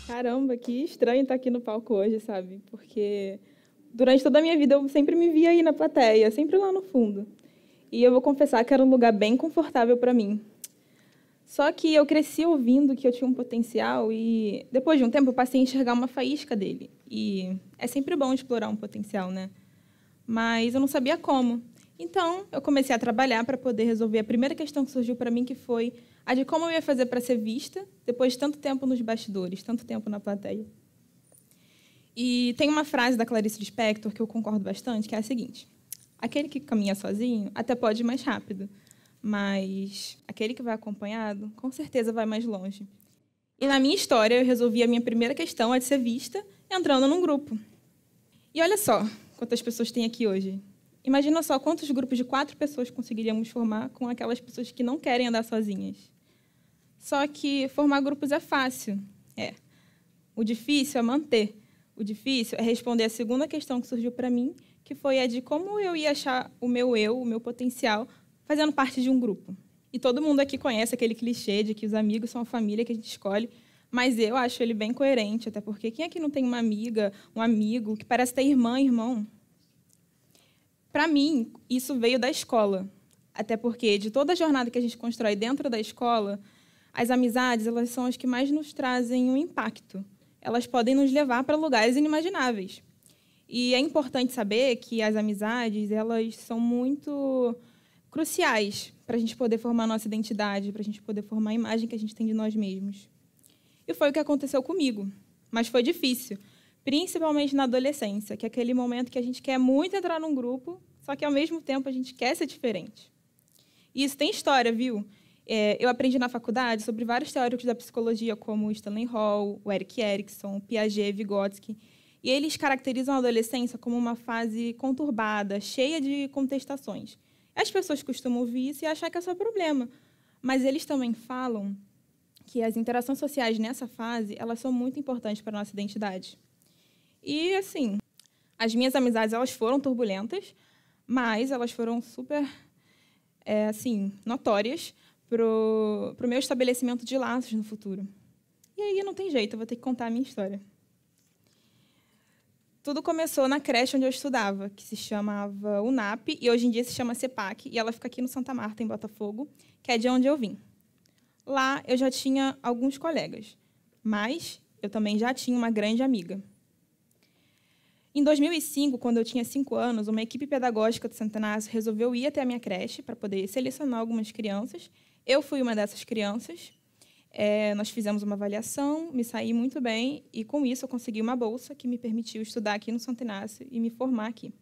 Caramba, que estranho estar aqui no palco hoje, sabe? Porque durante toda a minha vida eu sempre me via aí na plateia, sempre lá no fundo. E eu vou confessar que era um lugar bem confortável para mim. Só que eu cresci ouvindo que eu tinha um potencial e depois de um tempo eu passei a enxergar uma faísca dele. E é sempre bom explorar um potencial, né? Mas eu não sabia como. Então, eu comecei a trabalhar para poder resolver a primeira questão que surgiu para mim, que foi a de como eu ia fazer para ser vista depois de tanto tempo nos bastidores, tanto tempo na plateia. E tem uma frase da Clarice Lispector que eu concordo bastante, que é a seguinte: aquele que caminha sozinho até pode ir mais rápido, mas aquele que vai acompanhado, com certeza vai mais longe. E na minha história, eu resolvi a minha primeira questão, a de ser vista, entrando num grupo. E olha só quantas pessoas tem aqui hoje. Imagina só quantos grupos de 4 pessoas conseguiríamos formar com aquelas pessoas que não querem andar sozinhas. Só que formar grupos é fácil. O difícil é manter. O difícil é responder a segunda questão que surgiu para mim, que foi a de como eu ia achar o meu potencial, fazendo parte de um grupo. E todo mundo aqui conhece aquele clichê de que os amigos são a família que a gente escolhe, mas eu acho ele bem coerente, até porque quem aqui não tem uma amiga, um amigo, que parece ter irmã, irmão? Para mim, isso veio da escola. Até porque, de toda a jornada que a gente constrói dentro da escola, as amizades, elas são as que mais nos trazem um impacto. Elas podem nos levar para lugares inimagináveis. E é importante saber que as amizades, elas são muito cruciais para a gente poder formar a nossa identidade, para a gente poder formar a imagem que a gente tem de nós mesmos. E foi o que aconteceu comigo. Mas foi difícil, principalmente na adolescência, que é aquele momento que a gente quer muito entrar num grupo, só que, ao mesmo tempo, a gente quer ser diferente. E isso tem história, viu? Eu aprendi na faculdade sobre vários teóricos da psicologia, como Stanley Hall, o Erik Erikson, Piaget, Vygotsky, e eles caracterizam a adolescência como uma fase conturbada, cheia de contestações. As pessoas costumam ouvir isso e achar que é só problema, mas eles também falam que as interações sociais nessa fase, elas são muito importantes para a nossa identidade. E, assim, as minhas amizades, elas foram turbulentas, mas elas foram super, notórias pro meu estabelecimento de laços no futuro. E aí não tem jeito, eu vou ter que contar a minha história. Tudo começou na creche onde eu estudava, que se chamava UNAP, e hoje em dia se chama CEPAC, e ela fica aqui no Santa Marta, em Botafogo, que é de onde eu vim. Lá eu já tinha alguns colegas, mas eu também já tinha uma grande amiga. Em 2005, quando eu tinha 5 anos, uma equipe pedagógica do Santa Inácio resolveu ir até a minha creche para poder selecionar algumas crianças. Eu fui uma dessas crianças. Nós fizemos uma avaliação, me saí muito bem, e, com isso, eu consegui uma bolsa que me permitiu estudar aqui no Santa Inácio e me formar aqui.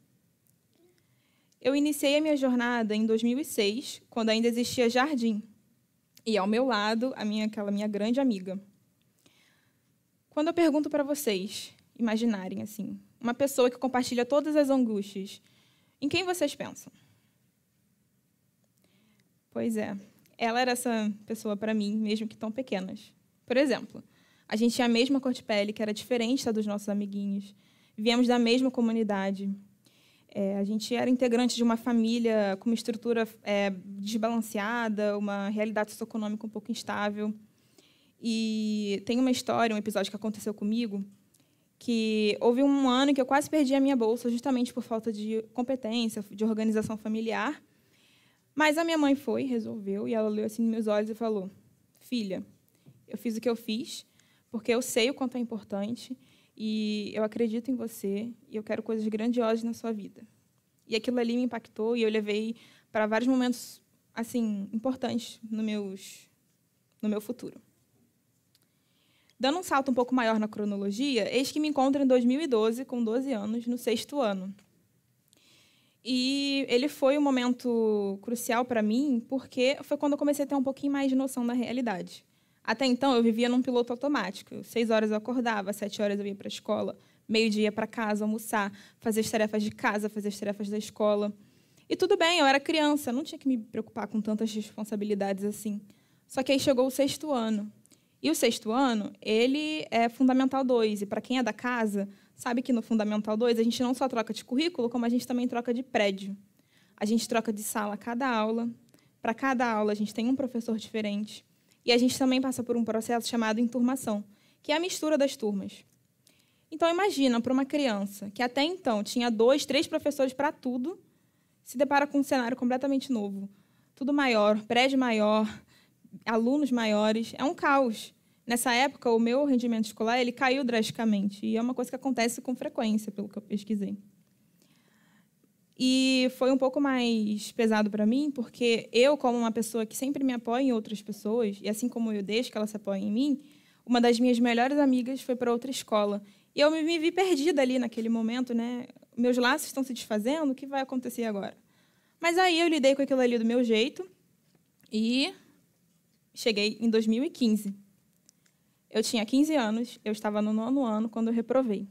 Eu iniciei a minha jornada em 2006, quando ainda existia jardim, e, ao meu lado, aquela minha grande amiga. Quando eu pergunto para vocês imaginarem assim, uma pessoa que compartilha todas as angústias, em quem vocês pensam? Pois é, ela era essa pessoa para mim, mesmo que tão pequenas. Por exemplo, a gente tinha a mesma cor de pele, que era diferente da dos nossos amiguinhos. Viemos da mesma comunidade. A gente era integrante de uma família com uma estrutura desbalanceada, uma realidade socioeconômica um pouco instável. E tem uma história, um episódio que aconteceu comigo, que houve um ano que eu quase perdi a minha bolsa, justamente por falta de competência, de organização familiar. Mas a minha mãe resolveu, e ela olhou assim nos meus olhos e falou: filha, eu fiz o que eu fiz, porque eu sei o quanto é importante, e eu acredito em você, e eu quero coisas grandiosas na sua vida. E aquilo ali me impactou, e eu levei para vários momentos assim importantes no meu futuro. Dando um salto um pouco maior na cronologia, eis que me encontro em 2012, com 12 anos, no 6º ano. E ele foi um momento crucial para mim, porque foi quando eu comecei a ter um pouquinho mais de noção da realidade. Até então, eu vivia num piloto automático. 6 horas eu acordava, 7 horas eu ia para a escola, meio-dia para casa, almoçar, fazer as tarefas de casa, fazer as tarefas da escola. E tudo bem, eu era criança, não tinha que me preocupar com tantas responsabilidades assim. Só que aí chegou o 6º ano. E o 6º ano, ele é Fundamental 2. E, para quem é da casa, sabe que no Fundamental 2 a gente não só troca de currículo, como a gente também troca de prédio. A gente troca de sala a cada aula. Para cada aula, a gente tem um professor diferente. E a gente também passa por um processo chamado enturmação, que é a mistura das turmas. Então, imagina, para uma criança que até então tinha 2, 3 professores para tudo, se depara com um cenário completamente novo. Tudo maior, prédio maior, alunos maiores, é um caos. Nessa época, o meu rendimento escolar ele caiu drasticamente, e é uma coisa que acontece com frequência, pelo que eu pesquisei. E foi um pouco mais pesado para mim, porque eu, como uma pessoa que sempre me apoia em outras pessoas, e assim como eu deixo que ela se apoie em mim, uma das minhas melhores amigas foi para outra escola. E eu me vi perdida ali naquele momento, né? Meus laços estão se desfazendo, o que vai acontecer agora? Mas aí eu lidei com aquilo ali do meu jeito e cheguei em 2015. Eu tinha 15 anos, eu estava no 9º ano quando eu reprovei.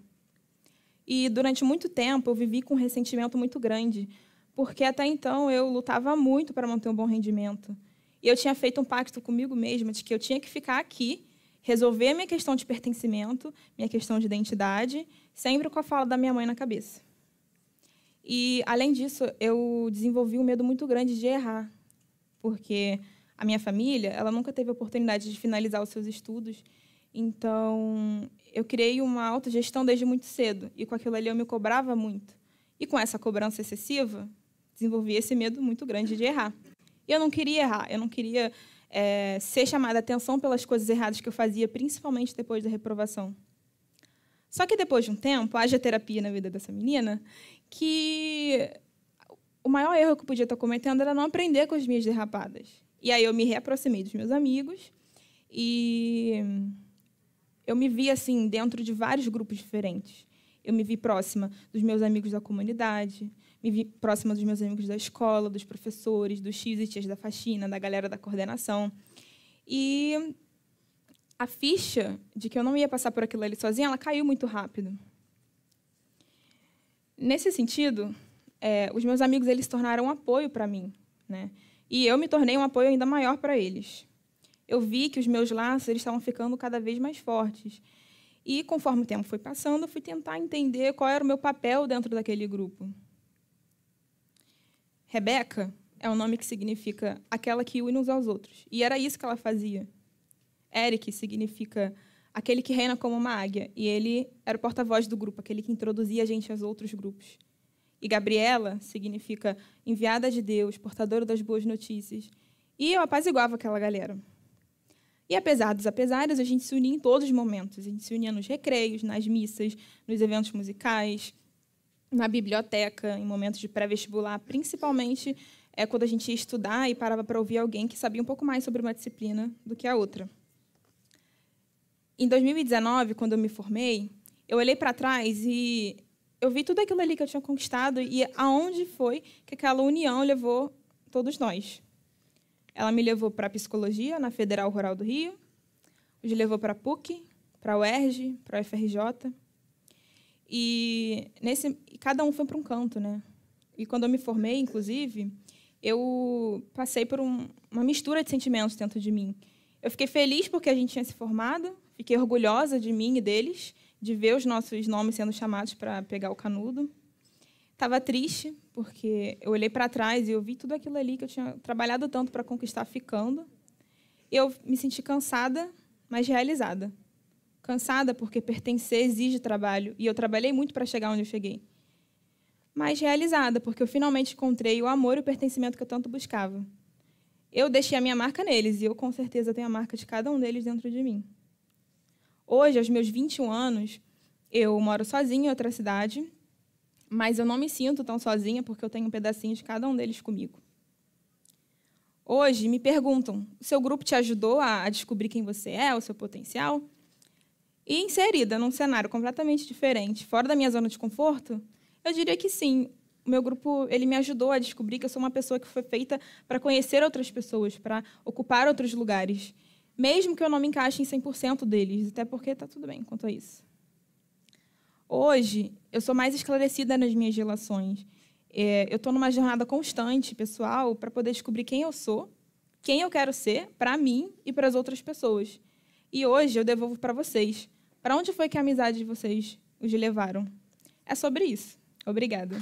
E durante muito tempo eu vivi com um ressentimento muito grande, porque até então eu lutava muito para manter um bom rendimento. E eu tinha feito um pacto comigo mesma de que eu tinha que ficar aqui, resolver a minha questão de pertencimento, minha questão de identidade, sempre com a fala da minha mãe na cabeça. E, além disso, eu desenvolvi um medo muito grande de errar, porque a minha família ela nunca teve a oportunidade de finalizar os seus estudos, então eu criei uma autogestão desde muito cedo, e com aquilo ali eu me cobrava muito. E com essa cobrança excessiva, desenvolvi esse medo muito grande de errar. E eu não queria errar, eu não queria ser chamada a atenção pelas coisas erradas que eu fazia, principalmente depois da reprovação. Só que depois de um tempo, haja terapia na vida dessa menina, que o maior erro que eu podia estar cometendo era não aprender com as minhas derrapadas. E aí eu me reaproximei dos meus amigos e eu me vi assim dentro de vários grupos diferentes. Eu me vi próxima dos meus amigos da comunidade, me vi próxima dos meus amigos da escola, dos professores, dos tios e tias da faxina, da galera da coordenação. E a ficha de que eu não ia passar por aquilo ali sozinha, ela caiu muito rápido. Nesse sentido, os meus amigos eles se tornaram um apoio para mim, né? E eu me tornei um apoio ainda maior para eles. Eu vi que os meus laços eles estavam ficando cada vez mais fortes. E, conforme o tempo foi passando, eu fui tentar entender qual era o meu papel dentro daquele grupo. Rebeca é um nome que significa aquela que une uns aos outros. E era isso que ela fazia. Eric significa aquele que reina como uma águia. E ele era o porta-voz do grupo, aquele que introduzia a gente aos outros grupos. E Gabriela significa enviada de Deus, portadora das boas notícias. E eu apaziguava aquela galera. E, apesar dos apesares, a gente se unia em todos os momentos. A gente se unia nos recreios, nas missas, nos eventos musicais, na biblioteca, em momentos de pré-vestibular, principalmente quando a gente ia estudar e parava para ouvir alguém que sabia um pouco mais sobre uma disciplina do que a outra. Em 2019, quando eu me formei, eu olhei para trás e eu vi tudo aquilo ali que eu tinha conquistado e aonde foi que aquela união levou todos nós. Ela me levou para a psicologia, na Federal Rural do Rio, me levou para a PUC, para a UERJ, para a UFRJ. E cada um foi para um canto, né? E quando eu me formei, inclusive, eu passei por uma mistura de sentimentos dentro de mim. Eu fiquei feliz porque a gente tinha se formado, fiquei orgulhosa de mim e deles, de ver os nossos nomes sendo chamados para pegar o canudo. Estava triste, porque eu olhei para trás e eu vi tudo aquilo ali que eu tinha trabalhado tanto para conquistar ficando. Eu me senti cansada, mas realizada. Cansada porque pertencer exige trabalho, e eu trabalhei muito para chegar onde eu cheguei. Mas realizada, porque eu finalmente encontrei o amor e o pertencimento que eu tanto buscava. Eu deixei a minha marca neles, e eu, com certeza, tenho a marca de cada um deles dentro de mim. Hoje, aos meus 21 anos, eu moro sozinha em outra cidade, mas eu não me sinto tão sozinha porque eu tenho um pedacinho de cada um deles comigo. Hoje, me perguntam, o seu grupo te ajudou a descobrir quem você é, o seu potencial? E inserida num cenário completamente diferente, fora da minha zona de conforto, eu diria que sim. O meu grupo ele me ajudou a descobrir que eu sou uma pessoa que foi feita para conhecer outras pessoas, para ocupar outros lugares, mesmo que eu não me encaixe em 100% deles, até porque está tudo bem quanto a isso. Hoje, eu sou mais esclarecida nas minhas relações. Eu estou numa jornada constante, pessoal, para poder descobrir quem eu sou, quem eu quero ser, para mim e para as outras pessoas. E hoje eu devolvo para vocês. Para onde foi que a amizade de vocês os levaram? É sobre isso. Obrigada.